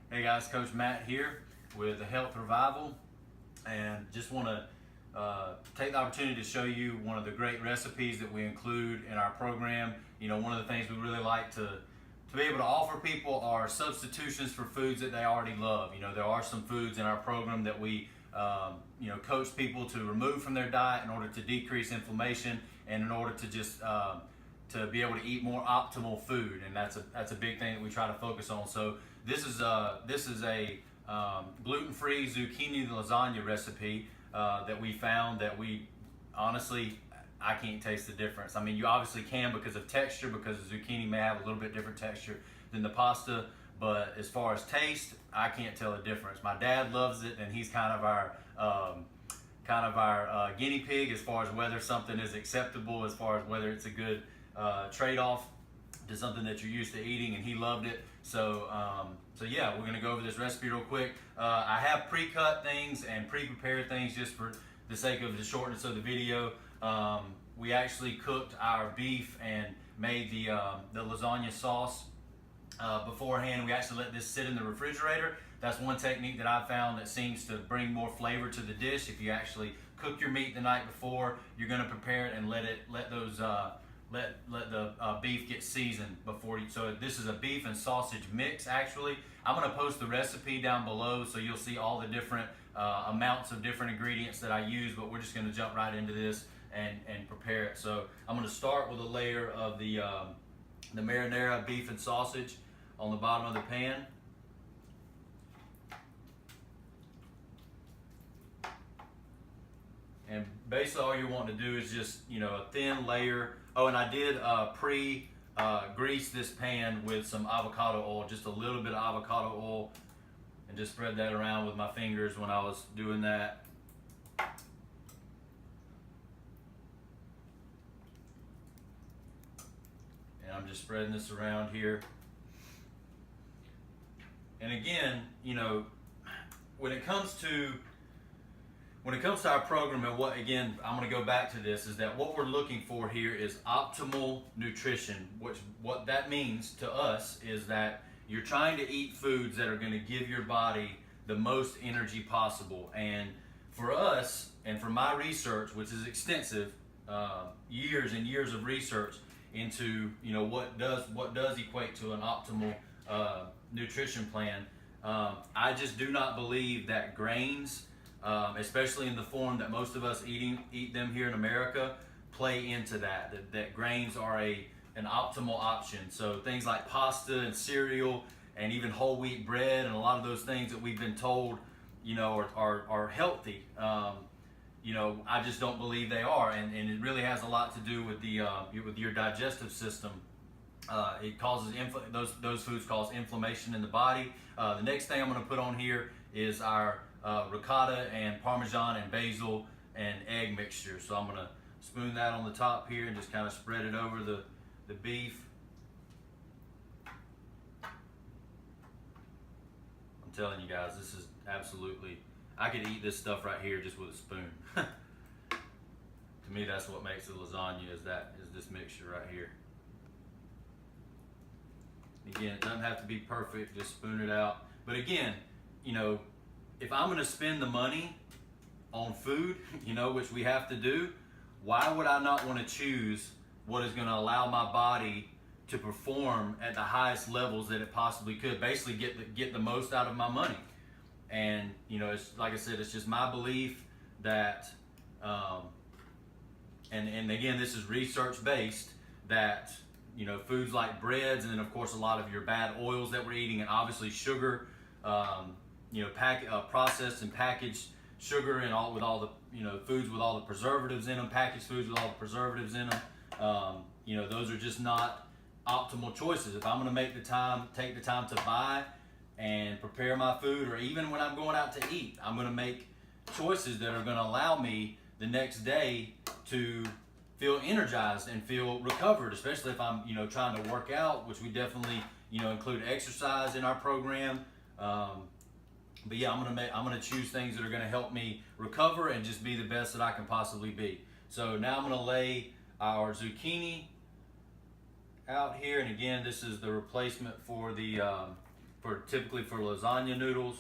Hey guys, Coach Matt here with the Health Revival, and just want to take the opportunity to show you one of the great recipes that we include in our program. You know, one of the things we really like to be able to offer people are substitutions for foods that they already love. You know, there are some foods in our program that we coach people to remove from their diet in order to decrease inflammation and in order to just to be able to eat more optimal food, and that's a big thing that we try to focus on. So this is a gluten-free zucchini lasagna recipe that we found that we honestly, I can't taste the difference. I mean, you obviously can because of texture, because the zucchini may have a little bit different texture than the pasta, but as far as taste, I can't tell the difference. My dad loves it, and he's kind of our guinea pig as far as whether something is acceptable, as far as whether it's a good trade-off to something that you're used to eating, and he loved it. So yeah, we're gonna go over this recipe real quick. I have pre-cut things and pre-prepared things just for the sake of the shortness of the video. We actually cooked our beef and made the lasagna sauce beforehand. We actually let this sit in the refrigerator. That's one technique that I found that seems to bring more flavor to the dish. If you actually cook your meat the night before, you're gonna prepare it and let the beef get seasoned before you. So this is a beef and sausage mix. Actually, I'm going to post the recipe down below, so you'll see all the different amounts of different ingredients that I use. But we're just going to jump right into this and prepare it. So I'm going to start with a layer of the marinara beef and sausage on the bottom of the pan. And basically all you want to do is just, a thin layer. Oh, and I did grease this pan with some avocado oil, just a little bit of avocado oil, and just spread that around with my fingers when I was doing that. And I'm just spreading this around here. And again, when it comes to our program, and I'm going to go back to this, is that what we're looking for here is optimal nutrition. What that means to us is that you're trying to eat foods that are going to give your body the most energy possible. And for us, and for my research, which is extensive, years and years of research into what does equate to an optimal nutrition plan, I just do not believe that grains, especially in the form that most of us eat them here in America, play into that. That grains are an optimal option. So things like pasta and cereal and even whole wheat bread and a lot of those things that we've been told, are healthy. I just don't believe they are, and it really has a lot to do with with your digestive system. It causes those foods cause inflammation in the body. The next thing I'm going to put on here is our ricotta and Parmesan and basil and egg mixture. So I'm going to spoon that on the top here and just kind of spread it over the beef. I'm telling you guys, this is absolutely, I could eat this stuff right here just with a spoon. To me, that's what makes the lasagna, is this mixture right here. Again, it doesn't have to be perfect, just spoon it out. But again, if I'm going to spend the money on food, which we have to do, why would I not want to choose what is going to allow my body to perform at the highest levels that it possibly could? Basically get the most out of my money. And, it's like I said, it's just my belief that, and again, this is research based, that foods like breads, and then of course a lot of your bad oils that we're eating, and obviously sugar, processed and packaged sugar, and with all the foods with all the preservatives in them, packaged foods with all the preservatives in them. Those are just not optimal choices. If I'm going to take the time to buy and prepare my food, or even when I'm going out to eat, I'm going to make choices that are going to allow me the next day to feel energized and feel recovered, especially if I'm trying to work out, which we definitely include exercise in our program. But yeah, I'm gonna choose things that are gonna help me recover and just be the best that I can possibly be. So now I'm gonna lay our zucchini out here, and again, this is the replacement for the typically for lasagna noodles.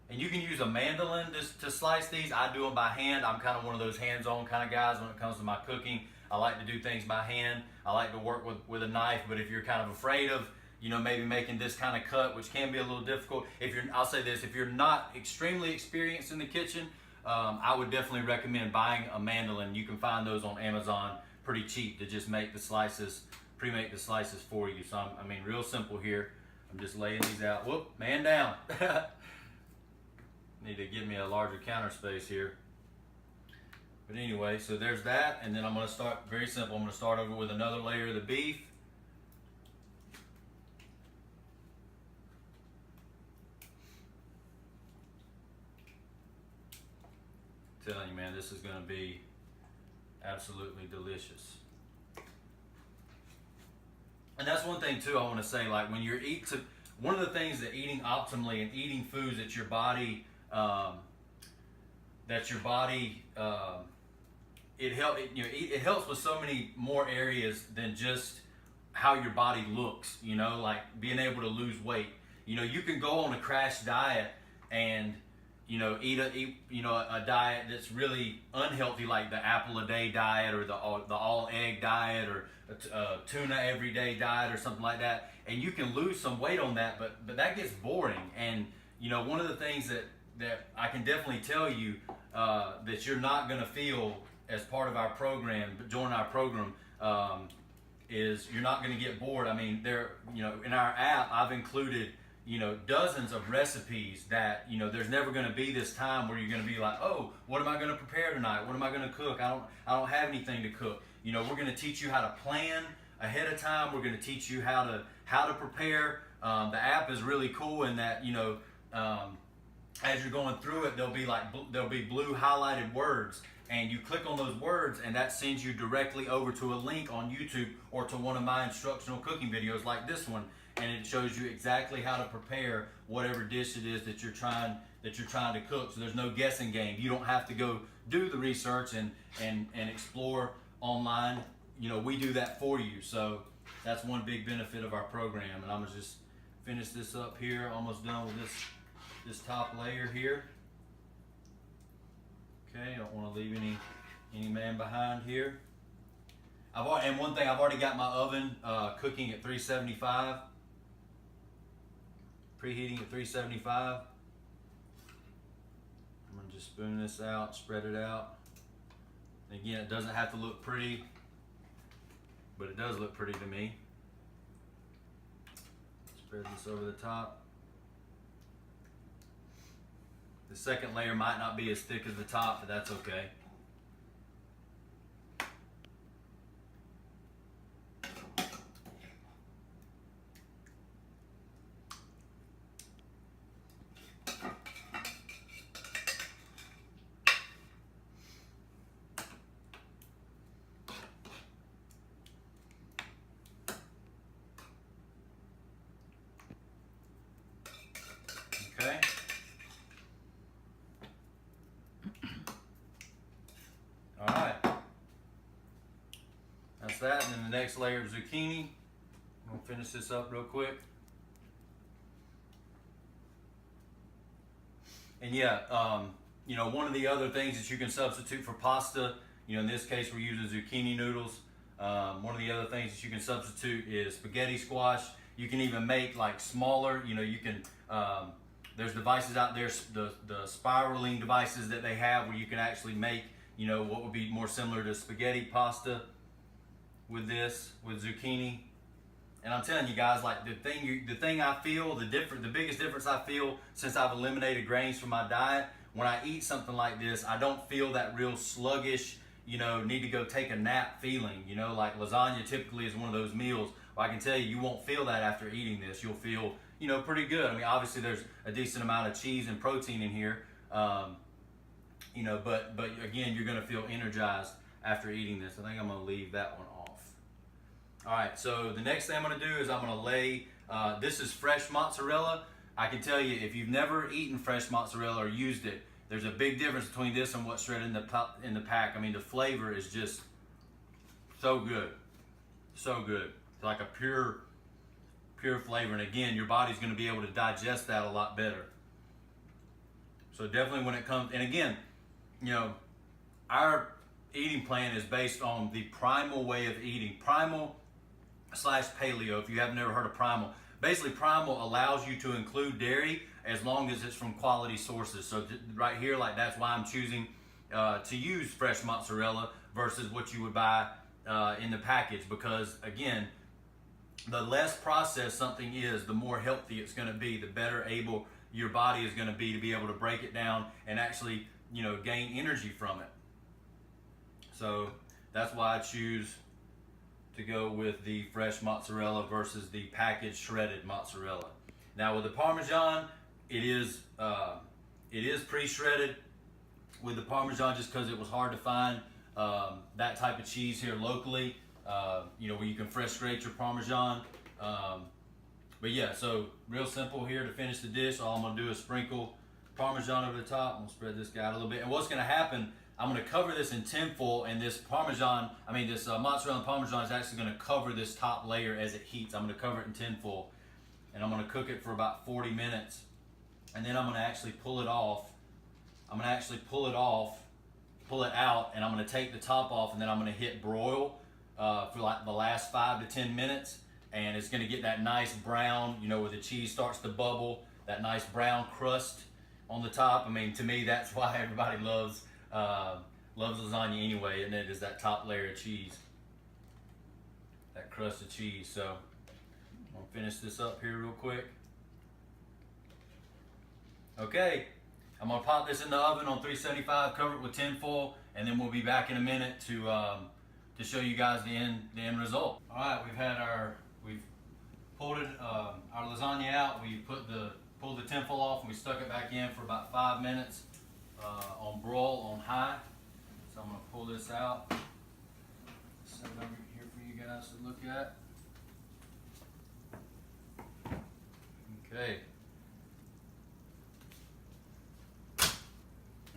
And you can use a mandolin to slice these. I do them by hand. I'm kind of one of those hands-on kind of guys when it comes to my cooking. I like to do things by hand. I like to work with a knife, but if you're kind of afraid of, you know, maybe making this kind of cut, which can be a little difficult. I'll say this, if you're not extremely experienced in the kitchen, I would definitely recommend buying a mandolin. You can find those on Amazon pretty cheap to just make the slices, pre-make the slices for you. So I mean, real simple here. I'm just laying these out. Whoop, man down. Need to give me a larger counter space here. But anyway, so there's that, and then I'm gonna start, very simple, I'm gonna start over with another layer of the beef. I'm telling you, man, this is gonna be absolutely delicious. And that's one thing too I wanna say, like when you're one of the things that eating optimally and eating foods that your body, it helps with so many more areas than just how your body looks, you know, like being able to lose weight. You know, you can go on a crash diet and, you know, eat a diet that's really unhealthy, like the apple a day diet or the all egg diet or a tuna every day diet or something like that, and you can lose some weight on that, but that gets boring. And you know, one of the things that I can definitely tell you that you're not going to feel as part of our program, but join our program, is you're not going to get bored. I mean, you know, in our app, I've included, you know, dozens of recipes that, you know, there's never going to be this time where you're going to be like, oh, what am I going to prepare tonight? What am I going to cook? I don't have anything to cook. You know, we're going to teach you how to plan ahead of time. We're going to teach you how to prepare. The app is really cool in that, you know, as you're going through it, there'll be blue highlighted words, and you click on those words, and that sends you directly over to a link on YouTube or to one of my instructional cooking videos like this one, and it shows you exactly how to prepare whatever dish it is that you're trying to cook. So there's no guessing game. You don't have to go do the research and explore online. You know, we do that for you. So that's one big benefit of our program. And I'm gonna just finish this up here. Almost done with this top layer here. Okay, I don't want to leave any man behind here. And one thing, I've already got my oven cooking at 375, preheating at 375. I'm gonna just spoon this out, spread it out. And again, it doesn't have to look pretty, but it does look pretty to me. Spread this over the top. The second layer might not be as thick as the top, but that's okay. Okay. All right. That's that, and then the next layer of zucchini. I'm gonna finish this up real quick. And yeah, you know, one of the other things that you can substitute for pasta, you know, in this case we're using zucchini noodles. One of the other things that you can substitute is spaghetti squash. You can even make like smaller, you know, you can, there's devices out there, the spiraling devices that they have where you can actually make, you know, what would be more similar to spaghetti pasta with this, with zucchini. And I'm telling you guys, like the thing I feel, the biggest difference I feel since I've eliminated grains from my diet, when I eat something like this, I don't feel that real sluggish, you know, need to go take a nap feeling. You know, like lasagna typically is one of those meals where I can tell you, you won't feel that after eating this. You'll feel, you know, pretty good. I mean, obviously there's a decent amount of cheese and protein in here, you know, but again, you're gonna feel energized after eating this. I think I'm gonna leave that one off. All right, so the next thing I'm gonna do is I'm gonna lay, this is fresh mozzarella. I can tell you, if you've never eaten fresh mozzarella or used it, there's a big difference between this and what's shredded in the pack. I mean, the flavor is just so good, so good. It's like a pure pure flavor. And again, your body's going to be able to digest that a lot better. So definitely when it comes, and again, you know, our eating plan is based on the Primal way of eating. Primal / paleo, if you have never heard of Primal. Basically, Primal allows you to include dairy as long as it's from quality sources. So right here, like that's why I'm choosing to use fresh mozzarella versus what you would buy in the package, because again, the less processed something is, the more healthy it's going to be, the better able your body is going to be able to break it down and actually, you know, gain energy from it. So that's why I choose to go with the fresh mozzarella versus the packaged shredded mozzarella. Now with the Parmesan, it is pre-shredded with the Parmesan, just because it was hard to find that type of cheese here locally, you know, where you can fresh grate your Parmesan. But yeah, so real simple here to finish the dish. All I'm gonna do is sprinkle Parmesan over the top. I'm gonna spread this guy out a little bit. And what's gonna happen, I'm gonna cover this in tinfoil, and this mozzarella and Parmesan is actually gonna cover this top layer as it heats. I'm gonna cover it in tinfoil, and I'm gonna cook it for about 40 minutes. And then I'm gonna actually pull it off. Pull it out, and I'm gonna take the top off, and then I'm gonna hit broil for like the last 5 to 10 minutes. And it's gonna get that nice brown, you know, where the cheese starts to bubble, that nice brown crust on the top. I mean, to me, that's why everybody loves lasagna anyway, and it is that top layer of cheese, that crust of cheese. So I'm gonna finish this up here real quick. Okay, I'm gonna pop this in the oven on 375, cover it with tinfoil, and then we'll be back in a minute to show you guys the end result. All right, we've pulled our lasagna out. We pulled the tinfoil off, and we stuck it back in for about 5 minutes on broil on high. So I'm gonna pull this out, set it over here for you guys to look at. Okay.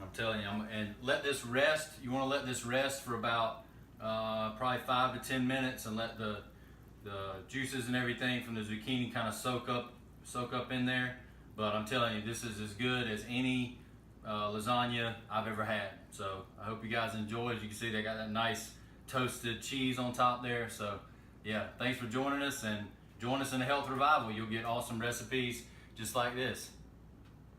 I'm telling you, and let this rest. You want to let this rest for about probably 5 to 10 minutes, and let the juices and everything from the zucchini kind of soak up in there. But I'm telling you, this is as good as any lasagna I've ever had. So I hope you guys enjoyed. You can see they got that nice toasted cheese on top there. So yeah, thanks for joining us, and join us in the Health Revival. You'll get awesome recipes just like this.